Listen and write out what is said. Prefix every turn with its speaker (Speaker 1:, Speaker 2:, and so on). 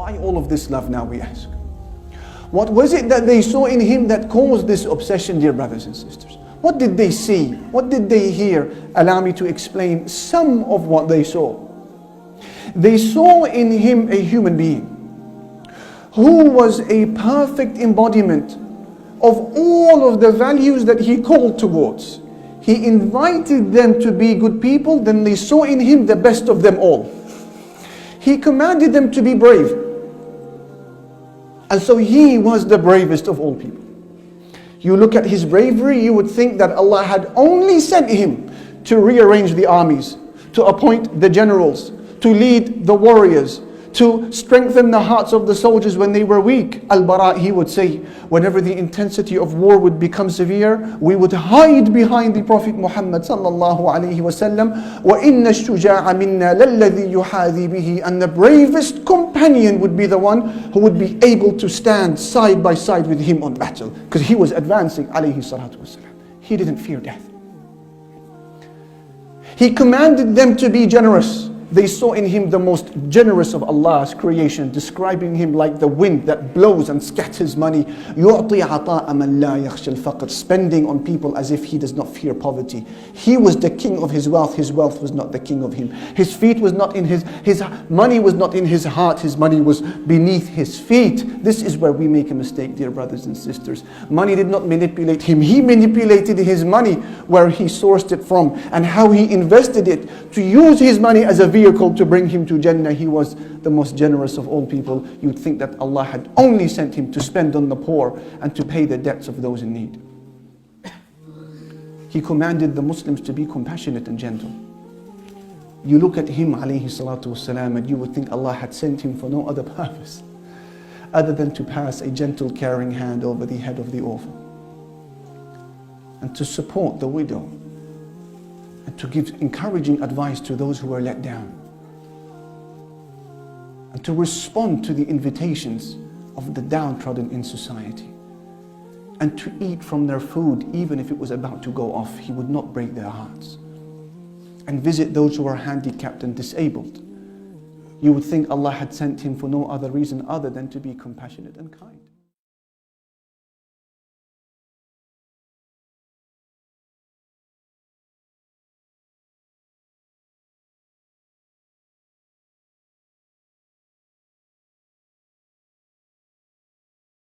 Speaker 1: Why all of this love now, we ask? What was it that they saw in him that caused this obsession, dear brothers and sisters? What did they see? What did they hear? Allow me to explain some of what they saw. They saw in him a human being who was a perfect embodiment of all of the values that he called towards. He invited them to be good people, then they saw in him the best of them all. He commanded them to be brave. And so he was the bravest of all people. You look at his bravery, you would think that Allah had only sent him to rearrange the armies, to appoint the generals, to lead the warriors, to strengthen the hearts of the soldiers when they were weak. Al-Bara, he would say, whenever the intensity of war would become severe, we would hide behind the Prophet Muhammad sallallahu alaihi wasallam. وَإِنَّ الشُّجَاعَ مِنَّا لَلَّذِي يُحَاذِي بِهِ. And the bravest companion would be the one who would be able to stand side by side with him on battle, because he was advancing alayhi salatu wasalam. He didn't fear death. He commanded them to be generous. They saw in him the most generous of Allah's creation, describing him like the wind that blows and scatters money. يُعْطِي عَطَاءَ مَنْ لَا يَخْشَى الْفَقْرِ. Spending on people as if he does not fear poverty. He was the king of his wealth was not the king of him. His feet was not in his money was not in his heart, his money was beneath his feet. This is where we make a mistake, dear brothers and sisters. Money did not manipulate him. He manipulated his money, where he sourced it from and how he invested it to use his money as a vehicle to bring him to Jannah. He was the most generous of all people. You'd think that Allah had only sent him to spend on the poor and to pay the debts of those in need. He commanded the Muslims to be compassionate and gentle. You look at him alayhi salatu wasalam, and you would think Allah had sent him for no other purpose other than to pass a gentle, caring hand over the head of the orphan, and to support the widow, and to give encouraging advice to those who are let down, and to respond to the invitations of the downtrodden in society, and to eat from their food even if it was about to go off. He would not break their hearts. And visit those who are handicapped and disabled. You would think Allah had sent him for no other reason other than to be compassionate and kind.